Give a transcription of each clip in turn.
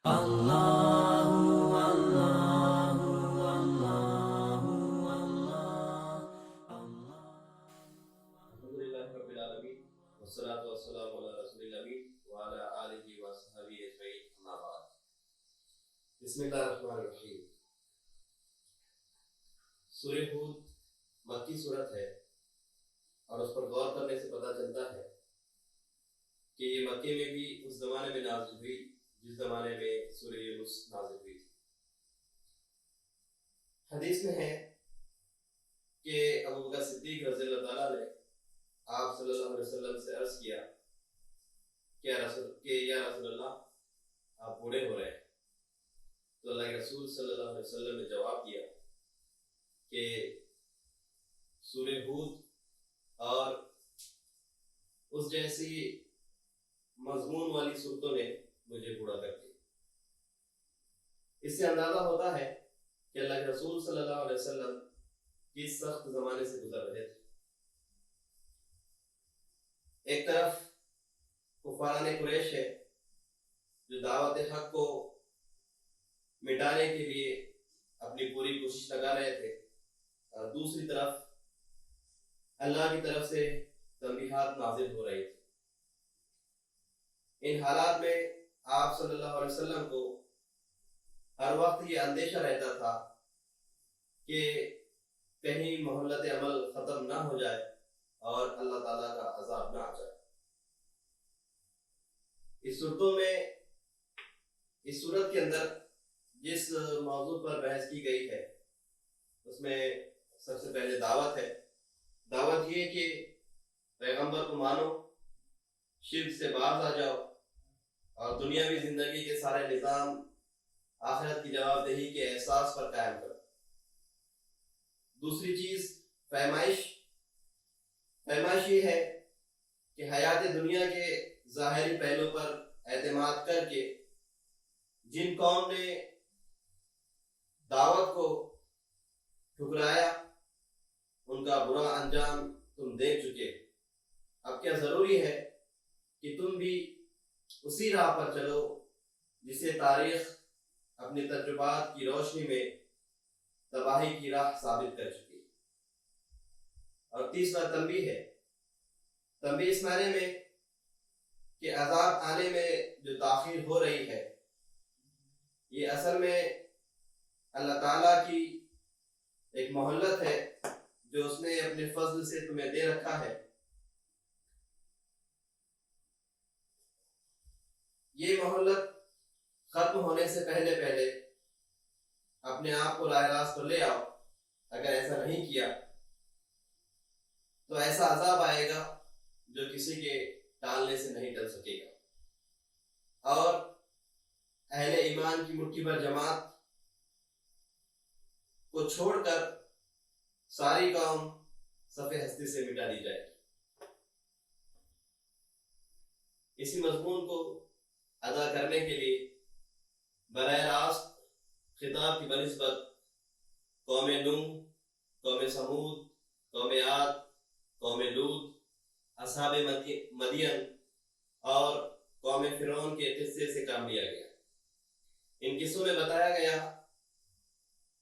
الحمدللہ رب العالمین والصلاة والسلام علی رسول الامین وعلی آلہ وصحبہ اجمعین اما بعد۔ بسم اللہ الرحمن الرحیم۔ سورہ ہود مکی سورت ہے اور اس پر غور کرنے سے پتہ چلتا ہے کہ یہ مکے میں بھی اس زمانے میں نازل ہوئی جس زمانے میں سورہ یونس نازل ہوئی تھی۔ حدیث میں ہے کہ ابوبکر صدیق رضی اللہ تعالیٰ نے آپ صلی اللہ علیہ وسلم سے عرض کیا کہ یا رسول اللہ آپ بوڑھے ہو رہے ہیں، تو اللہ کے رسول صلی اللہ علیہ وسلم نے جواب دیا کہ سورہ ہود اور اس جیسی مضمون والی صورتوں نے مجھے بوڑھا کر دیا۔ اس سے اندازہ ہوتا ہے کہ اللہ کے رسول صلی اللہ علیہ وسلم کس سخت زمانے سے گزر رہے تھے۔ ایک طرف کفاران قریش ہے جو دعوت حق کو مٹانے کے لیے اپنی پوری کوشش لگا رہے تھے، اور دوسری طرف اللہ کی طرف سے تنبیہات نازل ہو رہی تھی۔ ان حالات میں آپ صلی اللہ علیہ وسلم کو ہر وقت یہ اندیشہ رہتا تھا کہ کہیں مہلت عمل ختم نہ ہو جائے اور اللہ تعالیٰ کا عذاب نہ آ جائے۔ اس صورت کے اندر جس موضوع پر بحث کی گئی ہے اس میں سب سے پہلے دعوت ہے۔ دعوت یہ کہ پیغمبر کو مانو، شرک سے باز آ جاؤ اور دنیاوی زندگی کے سارے نظام آخرت کی جواب دہی کے احساس پر قائم کرو۔ دوسری چیز فہمائش یہ ہے کہ حیات دنیا کے ظاہری پہلو پر اعتماد کر کے جن قوم نے دعوت کو ٹھکرایا ان کا برا انجام تم دیکھ چکے، اب کیا ضروری ہے کہ تم بھی اسی راہ پر چلو جسے تاریخ اپنی تجربات کی روشنی میں تباہی کی راہ ثابت کر چکی۔ اور تیسرا تنبیہ ہے۔ تنبیہ اس معنی میں کہ عذاب آنے میں جو تاخیر ہو رہی ہے یہ اصل میں اللہ تعالیٰ کی ایک مہلت ہے جو اس نے اپنے فضل سے تمہیں دے رکھا ہے۔ یہ مہلت ختم ہونے سے پہلے اپنے آپ کو راہ راست پر لے آؤ۔ اگر ایسا نہیں کیا تو ایسا عذاب آئے گا جو کسی کے ٹالنے سے نہیں ٹل سکے گا، اور اہل ایمان کی مٹھی بھر جماعت کو چھوڑ کر ساری قوم صف ہستی سے مٹا دی جائے گی۔ اسی مضمون کو ادا کرنے کے لیے براہ راست خطاب کی بنسبت قوم نوح، قوم سمود، قوم عاد، قوم لوط، اصحاب مدین اور قوم فرعون کے قصے سے کام لیا گیا۔ ان قصوں میں بتایا گیا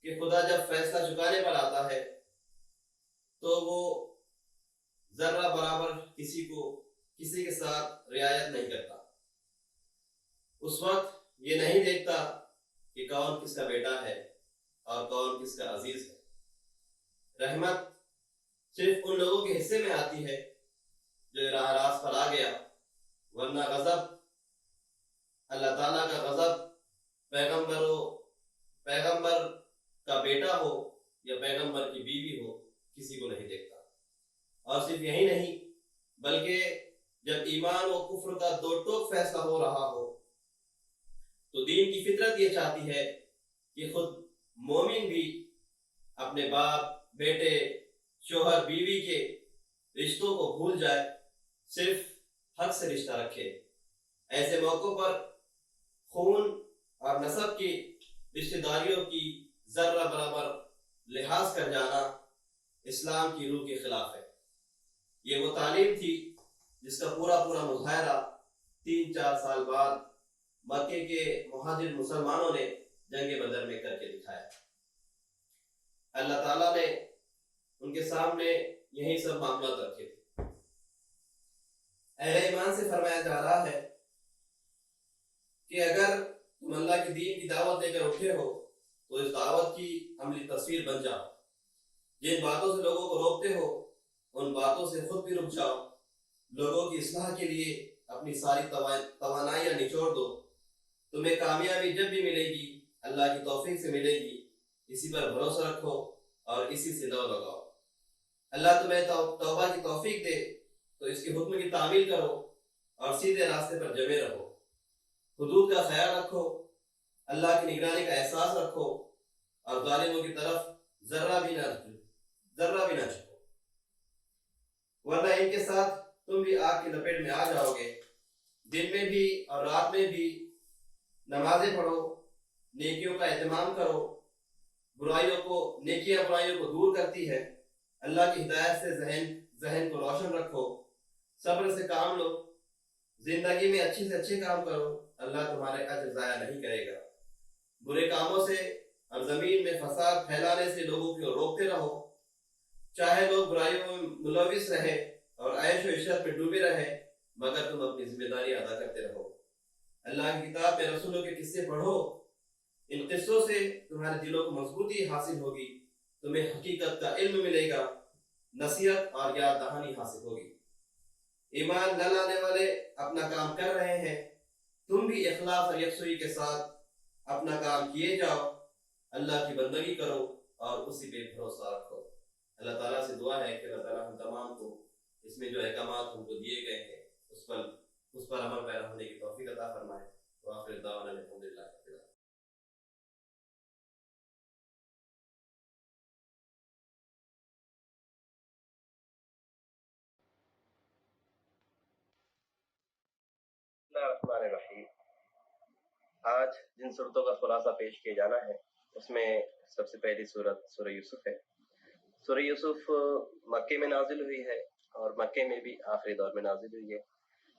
کہ خدا جب فیصلہ چکانے پر آتا ہے تو وہ ذرہ برابر کسی کے ساتھ رعایت نہیں کرتا۔ اس وقت یہ نہیں دیکھتا کہ کون کس کا بیٹا ہے اور کون کس کا عزیز ہے۔ رحمت صرف ان لوگوں کے حصے میں آتی ہے جو راہ راست پر آ گیا، ورنہ غضب، اللہ تعالیٰ کا غضب پیغمبر کا بیٹا ہو یا پیغمبر کی بیوی ہو کسی کو نہیں دیکھتا۔ اور صرف یہی نہیں بلکہ جب ایمان و کفر کا دو ٹوک فیصلہ ہو رہا ہو تو دین کی فطرت یہ چاہتی ہے کہ خود مومن بھی اپنے باپ، بیٹے، شوہر، بیوی کے رشتوں کو بھول جائے، صرف حق سے رشتہ رکھے۔ ایسے موقعوں پر خون اور نسب کی رشتہ داریوں کی ذرہ برابر لحاظ کر جانا اسلام کی روح کے خلاف ہے۔ یہ وہ تعلیم تھی جس کا پورا مظاہرہ 3-4 سال بعد مکے کے مہاجر مسلمانوں نے جنگ بدر میں کر کے دکھایا۔ اللہ تعالیٰ نے ان کے سامنے یہی سب معاملات رکھے تھے۔ اہل ایمان سے فرمایا جا رہا ہے کہ اگر تم اللہ کے دین کی دعوت لے کر اٹھے ہو تو اس دعوت کی عملی تصویر بن جاؤ۔ جن باتوں سے لوگوں کو روکتے ہو ان باتوں سے خود بھی رک جاؤ۔ لوگوں کی اصلاح کے لیے اپنی ساری توانائیاں نچوڑ دو۔ تمہیں کامیابی جب بھی ملے گی اللہ کی توفیق سے ملے گی، اسی پر بھروسہ رکھو اور اسی سے لو لگاؤ۔ اللہ تمہیں توبہ کی توفیق دے تو اس کے حکم کی تعمیل کرو اور سیدھے راستے پر جمے رہو۔ حدود کا خیال رکھو، اللہ کی نگرانی کا احساس رکھو اور ظالموں کی طرف ذرہ بھی نہ جھکو، ورنہ ان کے ساتھ تم بھی آگ کی لپیٹ میں آ جاؤ گے۔ دن میں بھی اور رات میں بھی نمازیں پڑھو، نیکیوں کا اہتمام کرو، نیکیاں برائیوں کو دور کرتی ہے۔ اللہ کی ہدایت سے ذہن کو روشن رکھو، صبر سے کام لو، زندگی میں اچھے سے اچھے کام کرو، اللہ تمہارے اجر ضائع نہیں کرے گا۔ برے کاموں سے اور زمین میں فساد پھیلانے سے لوگوں کو روکتے رہو، چاہے لوگ برائیوں میں ملوث رہے اور عیش و عشرت میں ڈوبے رہے، مگر تم اپنی ذمہ داری ادا کرتے رہو۔ اللہ کی کتاب میں رسولوں کے قصے پڑھو، ان قصوں سے تمہارے دلوں کو مضبوطی حاصل ہوگی، تمہیں حقیقت کا علم ملے گا، نصیحت اور یاد دہانی حاصل ہوگی۔ ایمان نہ لانے والے اپنا کام کر رہے ہیں، تم بھی اخلاص اور یکسوئی کے ساتھ اپنا کام کیے جاؤ، اللہ کی بندگی کرو اور اسی پہ بھروسہ رکھو۔ اللہ تعالیٰ سے دعا ہے کہ اللہ تعالیٰ ہم تمام کو اس میں جو احکامات ہم کو دیے گئے ہیں اس پر عمل پیرا ہونے کی توفیق عطا فرمائے۔ وآخر دعوانا الحمدللہ رب العالمین۔ بسم اللہ الرحمن الرحیم۔ آج جن صورتوں کا خلاصہ پیش کیے جانا ہے اس میں سب سے پہلی صورت سورہ یوسف ہے۔ سورہ یوسف مکے میں نازل ہوئی ہے اور مکے میں بھی آخری دور میں نازل ہوئی ہے،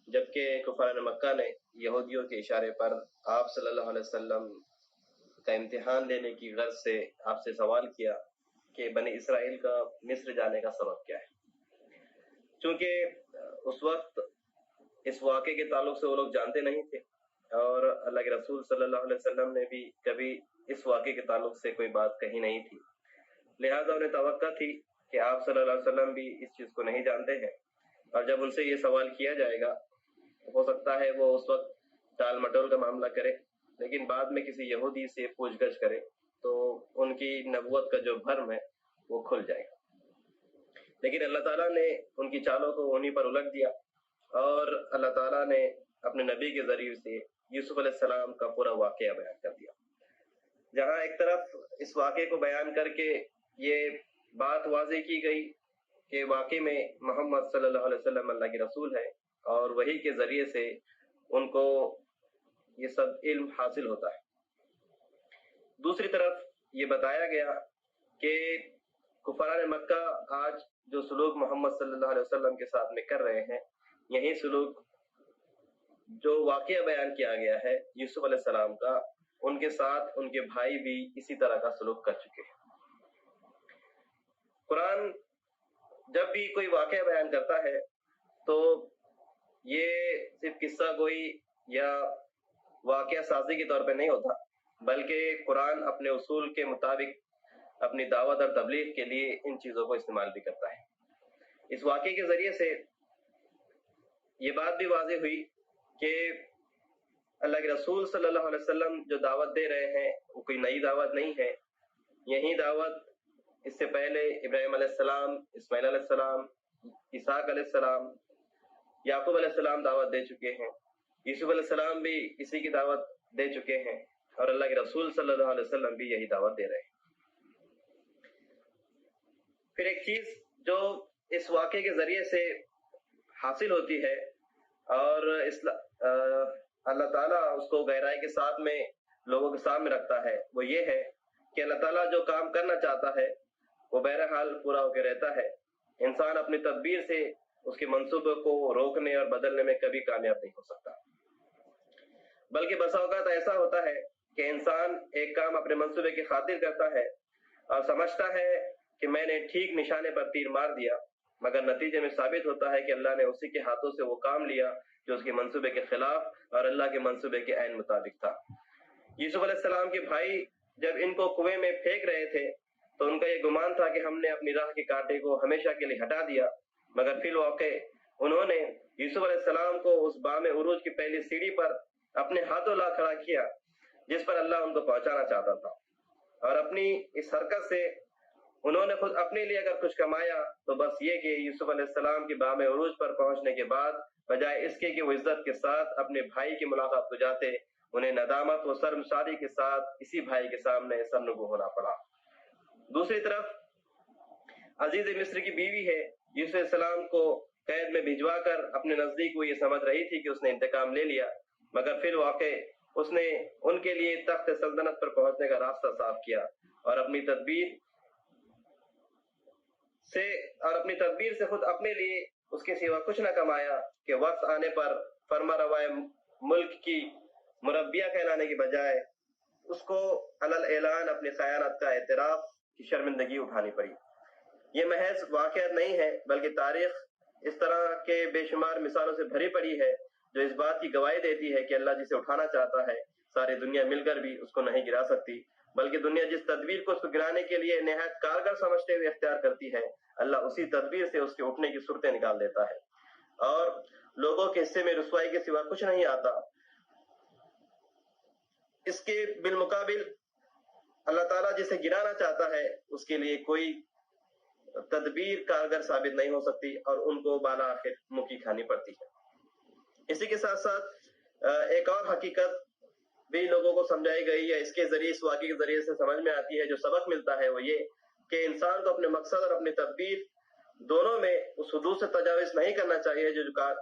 جبکہ کفار مکہ نے یہودیوں کے اشارے پر آپ صلی اللہ علیہ وسلم کا امتحان لینے کی غرض سے آپ سے سوال کیا کہ بنی اسرائیل کا مصر جانے کا سبب کیا ہے۔ چونکہ اس وقت اس واقعے کے تعلق سے وہ لوگ جانتے نہیں تھے اور اللہ کے رسول صلی اللہ علیہ وسلم نے بھی کبھی اس واقعے کے تعلق سے کوئی بات کہی نہیں تھی، لہٰذا انہیں توقع تھی کہ آپ صلی اللہ علیہ وسلم بھی اس چیز کو نہیں جانتے ہیں، اور جب ان سے یہ سوال کیا جائے گا ہو سکتا ہے وہ اس وقت ٹال مٹول کا معاملہ کرے، لیکن بعد میں کسی یہودی سے پوچھ گچھ کرے تو ان کی نبوت کا جو بھرم ہے وہ کھل جائے گا۔ لیکن اللہ تعالیٰ نے ان کی چالوں کو انہی پر الٹ دیا اور اللہ تعالیٰ نے اپنے نبی کے ذریعے سے یوسف علیہ السلام کا پورا واقعہ بیان کر دیا، جہاں ایک طرف اس واقعے کو بیان کر کے یہ بات واضح کی گئی کہ واقعی میں محمد صلی اللہ علیہ وسلم اللہ کے رسول ہے اور وہی کے ذریعے سے ان کو یہ سب علم حاصل ہوتا ہے۔ دوسری طرف یہ بتایا گیا کہ کفار مکہ آج جو سلوک محمد صلی اللہ علیہ وسلم کے ساتھ میں کر رہے ہیں، یہی سلوک جو واقعہ بیان کیا گیا ہے یوسف علیہ السلام کا، ان کے ساتھ ان کے بھائی بھی اسی طرح کا سلوک کر چکے ہیں۔ قرآن جب بھی کوئی واقعہ بیان کرتا ہے تو یہ صرف قصہ گوئی یا واقعہ سازی کے طور پہ نہیں ہوتا، بلکہ قرآن اپنے اصول کے مطابق اپنی دعوت اور تبلیغ کے لیے ان چیزوں کو استعمال بھی کرتا ہے۔ اس واقعے کے ذریعے سے یہ بات بھی واضح ہوئی کہ اللہ کے رسول صلی اللہ علیہ وسلم جو دعوت دے رہے ہیں وہ کوئی نئی دعوت نہیں ہے، یہی دعوت اس سے پہلے ابراہیم علیہ السلام، اسماعیل علیہ السلام، اسحاق علیہ السلام، یعقوب علیہ السلام دعوت دے چکے ہیں، یوسف علیہ السلام بھی اسی کی دعوت دے چکے ہیں، اور اللہ کے رسول صلی اللہ علیہ وسلم بھی یہی دعوت دے رہے ہیں۔ پھر ایک چیز جو اس واقعے کے ذریعے سے حاصل ہوتی ہے اور اللہ تعالیٰ اس کو گہرائی کے ساتھ میں لوگوں کے سامنے رکھتا ہے، وہ یہ ہے کہ اللہ تعالیٰ جو کام کرنا چاہتا ہے وہ بہرحال پورا ہو کے رہتا ہے۔ انسان اپنی تدبیر سے اس کے منصوبے کو روکنے اور بدلنے میں کبھی کامیاب نہیں ہو سکتا۔ بلکہ بسا اوقات ایسا ہوتا ہے کہ انسان ایک کام اپنے منصوبے کی خاطر کرتا ہے اور سمجھتا ہے کہ میں نے ٹھیک نشانے پر تیر مار دیا، مگر نتیجے میں ثابت ہوتا ہے کہ اللہ نے اسی کے ہاتھوں سے وہ کام لیا جو اس کے منصوبے کے خلاف اور اللہ کے منصوبے کے عین مطابق تھا۔ یوسف علیہ السلام کے بھائی جب ان کو کنویں میں پھینک رہے تھے تو ان کا یہ گمان تھا کہ ہم نے اپنی راہ کے کانٹے کو ہمیشہ کے لیے ہٹا دیا، مگر فی الواقع انہوں نے یوسف علیہ السلام کو اس بام عروج کی پہلی سیڑھی پر اپنے ہاتھوں لا کھڑا کیا جس پر اللہ ان کو پہنچانا چاہتا تھا، اور اپنی اس حرکت سے انہوں نے خود اپنے لیے اگر کچھ کمایا تو بس یہ کہ یوسف علیہ السلام کی بام عروج پر پہنچنے کے بعد بجائے اس کے کہ وہ عزت کے ساتھ اپنے بھائی کی ملاقات کو جاتے، انہیں ندامت و شرمساری کے ساتھ اسی بھائی کے سامنے سرنگو ہونا پڑا۔ دوسری طرف عزیز مصر کی بیوی ہے، یوسف علیہ السلام کو قید میں بھجوا کر اپنے نزدیک وہ یہ سمجھ رہی تھی کہ اس نے انتقام لے لیا، مگر پھر واقع اس نے ان کے لیے تخت سلطنت پر پہنچنے کا راستہ صاف کیا اور اپنی تدبیر سے خود اپنے لیے اس کے سوا کچھ نہ کمایا کہ وقت آنے پر فرما روائے ملک کی مربیہ کہلانے کی بجائے اس کو علل اعلان اپنی خیانت کا اعتراف کی شرمندگی اٹھانی پڑی۔ یہ محض واقعات نہیں ہے بلکہ تاریخ اس طرح کے بے شمار مثالوں سے بھری پڑی ہے جو اس بات کی گواہی دیتی ہے کہ اللہ جسے اٹھانا چاہتا ہے ساری دنیا مل کر بھی اس کو نہیں گرا سکتی، بلکہ دنیا جس تدبیر کو اس کو گرانے کے لیے نہایت کارگر سمجھتے ہوئے اختیار کرتی ہے، اللہ اسی تدبیر سے اس کے اٹھنے کی صورتیں نکال دیتا ہے، اور لوگوں کے حصے میں رسوائی کے سوا کچھ نہیں آتا۔ اس کے بالمقابل اللہ تعالیٰ جسے گرانا چاہتا ہے اس کے لیے کوئی تدبیر کارگر ثابت نہیں ہو سکتی اور ان کو بالا آخر مکی کھانی پڑتی ہے۔ اسی کے ساتھ ساتھ ایک اور حقیقت بھی لوگوں کو سمجھائی گئی ہے، اس کے ذریعے اس واقعے کے ذریعے سے سمجھ میں آتی ہے، جو سبق ملتا ہے وہ یہ کہ انسان کو اپنے مقصد اور اپنی تدبیر دونوں میں اس حدود سے تجاوز نہیں کرنا چاہیے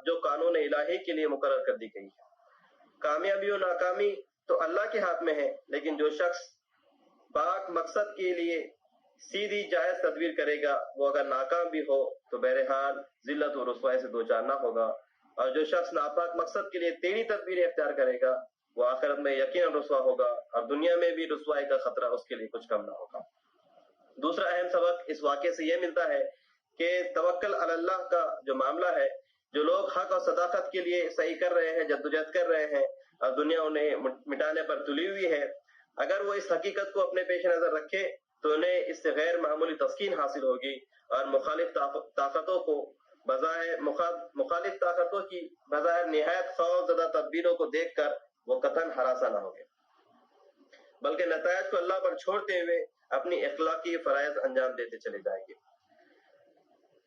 جو قانون الہی کے لیے مقرر کر دی گئی ہے۔ کامیابی و ناکامی تو اللہ کے ہاتھ میں ہے، لیکن جو شخص پاک مقصد کے لیے سیدھی جائز تدبیر کرے گا وہ اگر ناکام بھی ہو تو بہرحال ذلت و رسوائی سے دوچار نہ ہوگا، اور جو شخص ناپاک مقصد کے لیے ٹیڑھی تدبیر اختیار کرے گا وہ آخرت میں یقیناً رسوا ہوگا اور دنیا میں بھی رسوائی کا خطرہ اس کے لیے کچھ کم نہ ہوگا۔ دوسرا اہم سبق اس واقعے سے یہ ملتا ہے کہ توکل علی اللہ کا جو معاملہ ہے، جو لوگ حق اور صداقت کے لیے صحیح کر رہے ہیں، جدوجہد کر رہے ہیں اور دنیا انہیں مٹانے پر تلی ہوئی ہے، اگر وہ اس حقیقت کو اپنے پیش نظر رکھے تو انہیں اس سے غیر معمولی تسکین حاصل ہوگی اور مخالف طاقتوں کی بظاہر نہایت خوف زدہ تدبیروں کو دیکھ کر وہ قطعاً ہراساں نہ ہوگے، بلکہ نتائج کو اللہ پر چھوڑتے ہوئے اپنی اخلاقی فرائض انجام دیتے چلے جائیں گے۔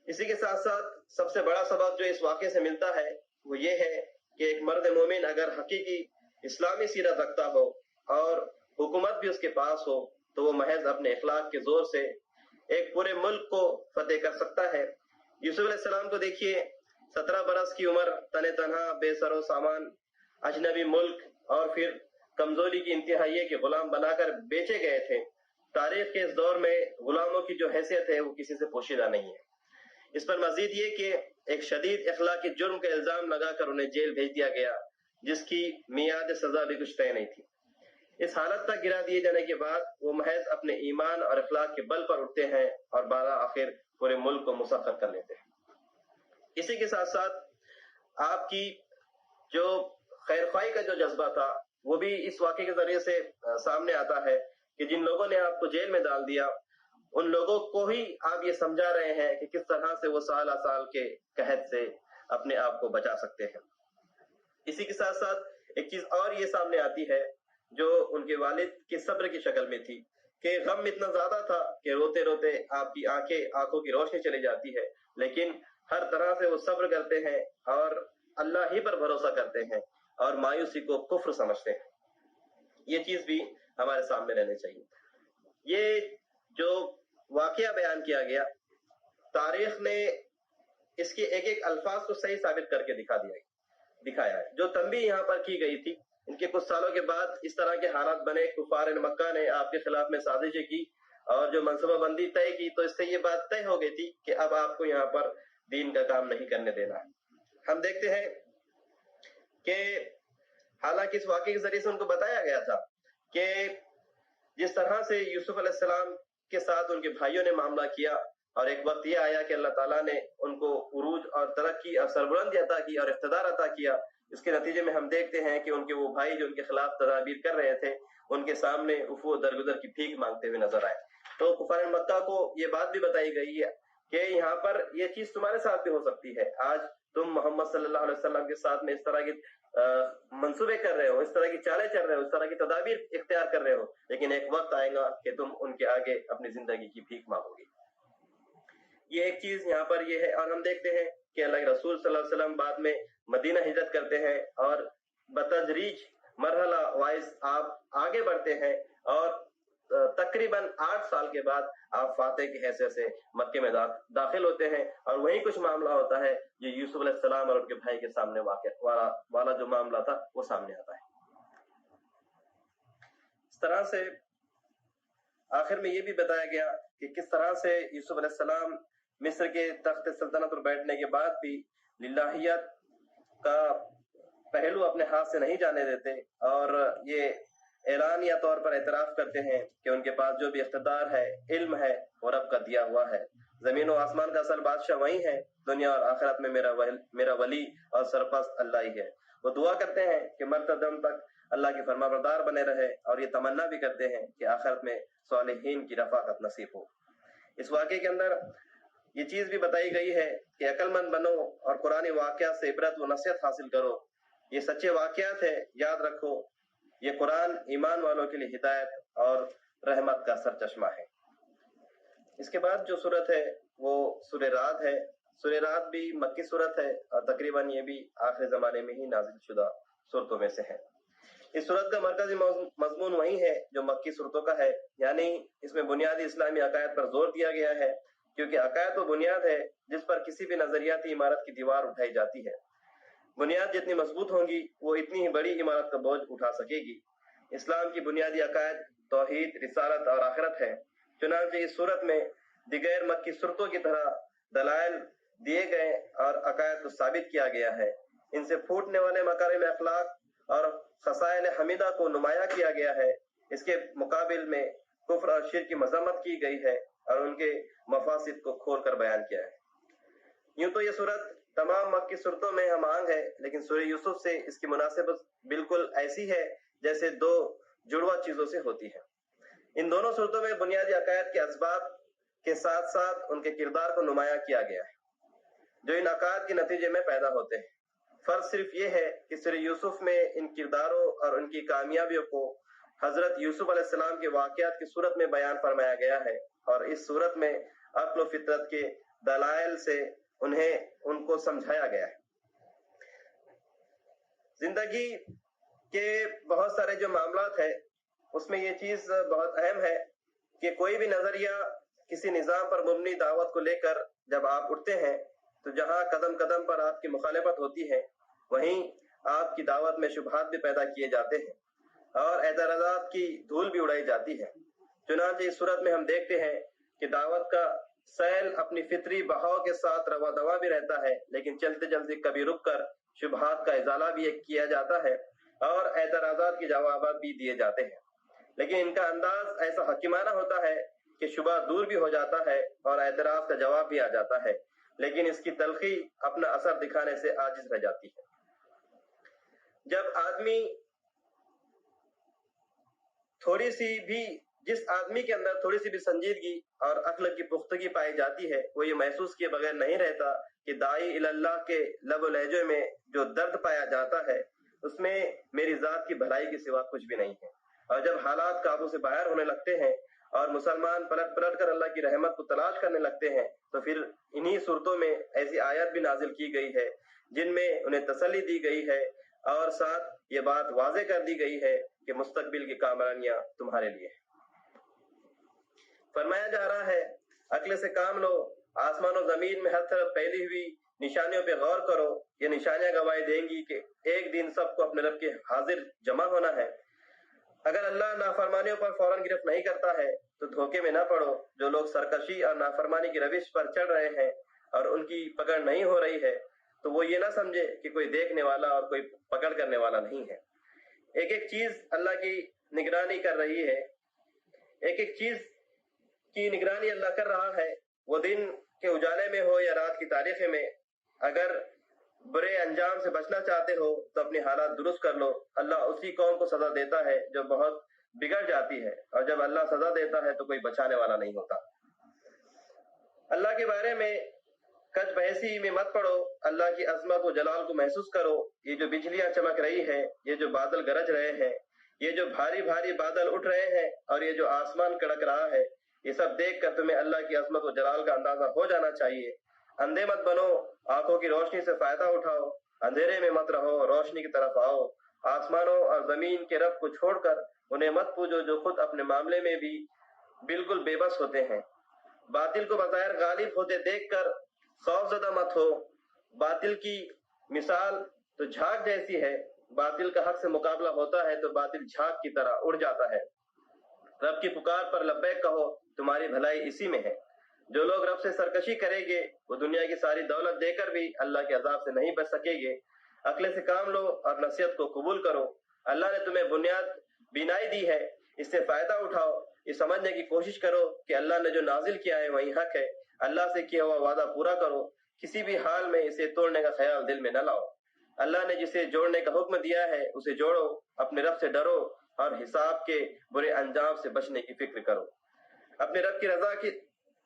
اسی کے ساتھ ساتھ سب سے بڑا سبق جو اس واقعے سے ملتا ہے وہ یہ ہے کہ ایک مرد مومن اگر حقیقی اسلامی سیرت رکھتا ہو اور حکومت بھی اس کے پاس ہو تو وہ محض اپنے اخلاق کے زور سے ایک پورے ملک کو فتح کر سکتا ہے۔ یوسف علیہ السلام کو دیکھیے، 17 برس کی عمر، تن تنہا، بے سر و سامان، اجنبی ملک، اور پھر کمزوری کی انتہا یہ کہ غلام بنا کر بیچے گئے تھے۔ تاریخ کے اس دور میں غلاموں کی جو حیثیت ہے وہ کسی سے پوشیدہ نہیں ہے۔ اس پر مزید یہ کہ ایک شدید اخلاقی جرم کا الزام لگا کر انہیں جیل بھیج دیا گیا جس کی میعاد سزا بھی کچھ طے نہیں تھی۔ اس حالت تک گرا دیے جانے کے بعد وہ محض اپنے ایمان اور اخلاق کے بل پر اٹھتے ہیں اور بالا آخر پورے ملک کو مسخر کر لیتے ہیں۔ اسی کے ساتھ ساتھ آپ کی جو خیر خواہی کا جو جذبہ تھا وہ بھی اس واقعے کے ذریعے سے سامنے آتا ہے کہ جن لوگوں نے آپ کو جیل میں ڈال دیا ان لوگوں کو ہی آپ یہ سمجھا رہے ہیں کہ کس طرح سے وہ سال سال کے قحط سے اپنے آپ کو بچا سکتے ہیں۔ اسی کے ساتھ ساتھ ایک چیز اور یہ سامنے آتی ہے جو ان کے والد کے صبر کی شکل میں تھی کہ غم اتنا زیادہ تھا کہ روتے روتے آپ کی آنکھوں کی روشنی چلی جاتی ہے، لیکن ہر طرح سے وہ صبر کرتے ہیں اور اللہ ہی پر بھروسہ کرتے ہیں اور مایوسی کو کفر سمجھتے ہیں۔ یہ چیز بھی ہمارے سامنے رہنی چاہیے۔ یہ جو واقعہ بیان کیا گیا تاریخ نے اس کے ایک ایک الفاظ کو صحیح ثابت کر کے دکھایا ہے۔ جو تنبیہ یہاں پر کی گئی تھی، ان کے کچھ سالوں کے بعد اس طرح کے حالات بنے، کفار مکہ نے آپ کے خلاف میں سازشیں کی اور جو منصوبہ بندی طے کی، تو اس سے یہ بات طے ہو گئی تھی کہ اب آپ کو یہاں پر دین کا کام نہیں کرنے دینا ہے۔ ہم دیکھتے ہیں کہ حالانکہ اس واقعے کے ذریعے سے ان کو بتایا گیا تھا کہ جس طرح سے یوسف علیہ السلام کے ساتھ ان کے بھائیوں نے معاملہ کیا، اور ایک وقت یہ آیا کہ اللہ تعالیٰ نے ان کو عروج اور ترقی اور سربلندی عطا کی اور اقتدار عطا کیا، اس کے نتیجے میں ہم دیکھتے ہیں کہ ان کے وہ بھائی جو ان کے خلاف تدابیر کر رہے تھے، ان کے سامنے عفو درگزر کی بھیک مانگتے ہوئے نظر آئے۔ تو کفار مکہ کو یہ بات بھی بتائی گئی ہے کہ یہاں پر یہ چیز تمہارے ساتھ بھی ہو سکتی ہے، آج تم محمد صلی اللہ علیہ وسلم کے ساتھ میں اس طرح کی منصوبے کر رہے ہو، اس طرح کی چالیں چل رہے ہو، اس طرح کی تدابیر اختیار کر رہے ہو، لیکن ایک وقت آئے گا کہ تم ان کے آگے اپنی زندگی کی بھیک مانگو گی۔ یہ ایک چیز یہاں پر یہ ہے، اور ہم دیکھتے ہیں کہ اللہ کے رسول صلی اللہ علیہ وسلم بعد میں مدینہ ہجرت کرتے ہیں اور بتدریج مرحلہ وائز آپ آگے بڑھتے ہیں، اور تقریباً 8 سال کے بعد آپ فاتح کی حیثیت سے مکے میں داخل ہوتے ہیں، اور وہیں کچھ معاملہ ہوتا ہے جو یوسف علیہ السلام اور ان کے بھائی کے سامنے والا جو معاملہ تھا وہ سامنے آتا ہے۔ اس طرح سے آخر میں یہ بھی بتایا گیا کہ کس طرح سے یوسف علیہ السلام مصر کے تخت سلطنت پر بیٹھنے کے بعد بھی للہیت کا پہلو اپنے ہاتھ سے نہیں جانے دیتے، اور یہ اعلانیہ طور پر اعتراف کرتے ہیں کہ ان کے پاس جو بھی اقتدار ہے، علم ہے، وہ رب کا دیا ہوا ہے، زمین و آسمان کا اصل بادشاہ وہی ہے، دنیا اور آخرت میں میرا ولی اور سرپرست اللہ ہی ہے۔ وہ دعا کرتے ہیں کہ مرتے دم تک اللہ کے فرما بردار بنے رہے، اور یہ تمنا بھی کرتے ہیں کہ آخرت میں صالحین کی رفاقت نصیب ہو۔ اس واقعے کے اندر یہ چیز بھی بتائی گئی ہے کہ عقل مند بنو اور قرآن واقعات سے عبرت و نصیحت حاصل کرو، یہ سچے واقعات ہے، یاد رکھو یہ قرآن ایمان والوں کے لیے ہدایت اور رحمت کا سرچشمہ ہے۔ اس کے بعد جو صورت ہے وہ سورہ رعد ہے۔ سورہ رعد بھی مکی صورت ہے، اور تقریباً یہ بھی آخر زمانے میں ہی نازل شدہ صورتوں میں سے ہے۔ اس صورت کا مرکزی مضمون وہی ہے جو مکی صورتوں کا ہے، یعنی اس میں بنیادی اسلامی عقائد پر زور دیا گیا ہے، کیونکہ عقائد وہ بنیاد ہے جس پر کسی بھی نظریاتی عمارت کی دیوار اٹھائی جاتی ہے۔ بنیاد جتنی مضبوط ہوں گی وہ اتنی ہی بڑی عمارت کا بوجھ اٹھا سکے گی۔ اسلام کی بنیادی عقائد توحید، رسالت اور آخرت ہے۔ چنانچہ اس صورت میں دیگر مکی صورتوں کی طرح دلائل دیے گئے اور عقائد کو ثابت کیا گیا ہے۔ ان سے پھوٹنے والے مکارم اخلاق اور خصائل حمیدہ کو نمایاں کیا گیا ہے۔ اس کے مقابل میں کفر اور شرک کی مذمت کی گئی ہے اور ان کے مفاسد کو کھول کر بیان کیا ہے۔ یوں تو یہ صورت تمام مکی صورتوں میں ہم آہنگ ہے، لیکن سورہ یوسف سے اس کی مناسبت بالکل ایسی ہے جیسے دو جڑواں چیزوں سے ہوتی ہے۔ ان دونوں صورتوں میں بنیادی عقائد کے اسباب کے ساتھ ساتھ ان کے کردار کو نمایاں کیا گیا ہے جو ان عقائد کے نتیجے میں پیدا ہوتے ہیں۔ فرق صرف یہ ہے کہ سورہ یوسف میں ان کرداروں اور ان کی کامیابیوں کو حضرت یوسف علیہ السلام کے واقعات کی صورت میں بیان فرمایا گیا ہے، اور اس صورت میں عقل و فطرت کے دلائل سے ان کو سمجھایا گیا ہے۔ زندگی کے بہت سارے جو معاملات ہیں اس میں یہ چیز بہت اہم ہے کہ کوئی بھی نظریہ کسی نظام پر مبنی دعوت کو لے کر جب آپ اٹھتے ہیں تو جہاں قدم قدم پر آپ کی مخالفت ہوتی ہے وہیں آپ کی دعوت میں شبہات بھی پیدا کیے جاتے ہیں اور اعتراضات کی دھول بھی اڑائی جاتی ہے۔ چنانچہ اس صورت میں ہم دیکھتے ہیں کہ دعوت کا سیل اپنی فطری بہاؤ کے ساتھ رواں دواں بھی رہتا ہے، لیکن چلتے چلتے کبھی رک کر شبہات کا ازالہ بھی کیا جاتا ہے اور اعتراضات کے جوابات بھی دیے جاتے ہیں، لیکن ان کا انداز ایسا حکیمانہ ہوتا ہے کہ شبہ دور بھی ہو جاتا ہے اور اعتراض کا جواب بھی آ جاتا ہے، لیکن اس کی تلخی اپنا اثر دکھانے سے عاجز رہ جاتی ہے۔ جس آدمی کے اندر تھوڑی سی بھی سنجیدگی اور عقل کی پختگی پائی جاتی ہے وہ یہ محسوس کیے بغیر نہیں رہتا کہ داعی اللہ کے لب و لہجے میں جو درد پایا جاتا ہے اس میں میری ذات کی بھلائی کے سوا کچھ بھی نہیں ہے، اور جب حالات قابو سے باہر ہونے لگتے ہیں اور مسلمان پلٹ پلٹ کر اللہ کی رحمت کو تلاش کرنے لگتے ہیں تو پھر انہی صورتوں میں ایسی آیت بھی نازل کی گئی ہے جن میں انہیں تسلی دی گئی ہے اور ساتھ یہ بات واضح کر دی گئی ہے کہ مستقبل کی کامرانیاں تمہارے لیے ہیں۔ فرمایا جا رہا ہے عقل سے کام لو، آسمان و زمین میں ہر طرف پھیلی ہوئی نشانیوں پہ غور کرو، یہ نشانیاں گواہی دیں گی کہ ایک دن سب کو اپنے رب کے حاضر جمع ہونا ہے۔ اگر اللہ نافرمانیوں پر فوراً گرفت نہیں کرتا ہے تو دھوکے میں نہ پڑو۔ جو لوگ سرکشی اور نافرمانی کی روش پر چڑھ رہے ہیں اور ان کی پکڑ نہیں ہو رہی ہے تو وہ یہ نہ سمجھے کہ کوئی دیکھنے والا اور کوئی پکڑ کرنے والا نہیں ہے۔ ایک ایک چیز اللہ کی نگرانی کر رہی ہے، ایک ایک چیز کی نگرانی اللہ کر رہا ہے، وہ دن کے اجالے میں ہو یا رات کی تاریخی میں۔ اگر برے انجام سے بچنا چاہتے ہو تو اپنی حالات درست کر لو۔ اللہ اسی قوم کو سزا دیتا ہے جو بہت بگڑ جاتی ہے، اور جب اللہ سزا دیتا ہے تو کوئی بچانے والا نہیں ہوتا۔ اللہ کے بارے میں کج بحثی میں مت پڑو، اللہ کی عظمت و جلال کو محسوس کرو۔ یہ جو بجلیاں چمک رہی ہے، یہ جو بادل گرج رہے ہیں، یہ جو بھاری بھاری بادل اٹھ رہے ہیں، اور یہ جو آسمان کڑک رہا ہے، یہ سب دیکھ کر تمہیں اللہ کی عظمت و جلال کا اندازہ ہو جانا چاہیے۔ اندھے مت بنو، آنکھوں کی روشنی سے فائدہ اٹھاؤ، اندھیرے میں مت رہو، روشنی کی طرف آؤ۔ آسمانوں اور زمین کے رب کو چھوڑ کر انہیں مت پوجو جو خود اپنے معاملے میں بھی بالکل بے بس ہوتے ہیں۔ باطل کو بظاہر غالب ہوتے دیکھ کر خوف زدہ مت ہو۔ باطل کی مثال تو جھاگ جیسی ہے، باطل کا حق سے مقابلہ ہوتا ہے تو باطل جھاگ کی طرح اڑ جاتا ہے۔ رب کی پکار پر لبیک کہو، تمہاری بھلائی اسی میں ہے۔ جو لوگ رب سے سرکشی کریں گے وہ دنیا کی ساری دولت دے کر بھی اللہ کے عذاب سے نہیں بچ سکیں گے۔ عقل سے کام لو اور نصیحت کو قبول کرو۔ اللہ نے تمہیں بنیاد بینائی دی ہے، اس سے فائدہ اٹھاؤ۔ یہ سمجھنے کی کوشش کرو کہ اللہ نے جو نازل کیا ہے وہی حق ہے۔ اللہ سے کیا ہوا وعدہ پورا کرو، کسی بھی حال میں اسے توڑنے کا خیال دل میں نہ لاؤ۔ اللہ نے جسے جوڑنے کا حکم دیا ہے اسے جوڑو، اپنے رب سے ڈرو اور حساب کے برے انجام سے بچنے کی فکر کرو۔ اپنے رب کی رضا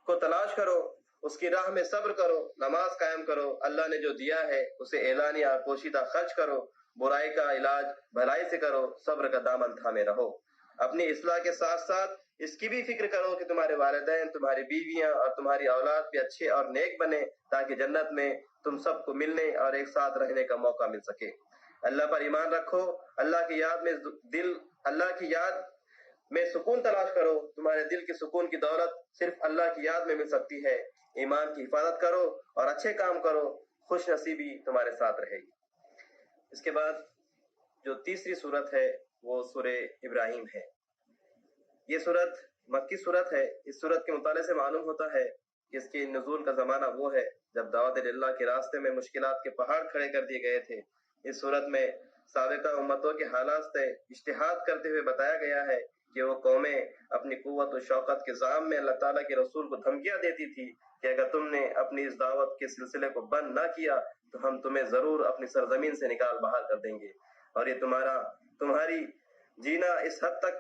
کو تلاش کرو، اس کی راہ میں صبر کرو، نماز قائم کرو، اللہ نے جو دیا ہے اسے اعلانیہ اور پوشیدہ خرچ کرو، برائی کا علاج بھلائی سے کرو، صبر کا دامن تھامے رہو۔ اپنی اصلاح کے ساتھ ساتھ اس کی بھی فکر کرو کہ تمہارے والدین، تمہاری بیویاں اور تمہاری اولاد بھی اچھے اور نیک بنے، تاکہ جنت میں تم سب کو ملنے اور ایک ساتھ رہنے کا موقع مل سکے۔ اللہ پر ایمان رکھو، اللہ کی یاد میں سکون تلاش کرو۔ تمہارے دل کے سکون کی دولت صرف اللہ کی یاد میں مل سکتی ہے۔ ایمان کی حفاظت کرو اور اچھے کام کرو، خوش نصیبی تمہارے ساتھ رہے گی۔ اس کے بعد جو تیسری صورت ہے وہ سورہ ابراہیم ہے۔ یہ صورت مکی صورت ہے۔ اس صورت کے مطالعے سے معلوم ہوتا ہے کہ اس کے نزول کا زمانہ وہ ہے جب دعوت اللہ کے راستے میں مشکلات کے پہاڑ کھڑے کر دیے گئے تھے۔ اس صورت میں سابقہ امتوں کے حالات سے اجتہاد کرتے ہوئے بتایا گیا ہے کہ وہ قومیں اپنی قوت و شوقت کے ذام میں اللہ تعالیٰ کے رسول کو دھمکیاں دیتی تھی کہ اگر تم نے اپنی اس دعوت کے سلسلے کو بند نہ کیا تو ہم تمہیں ضرور اپنی سرزمین سے نکال باہر کر دیں گے، اور یہ تمہاری جینا اس حد تک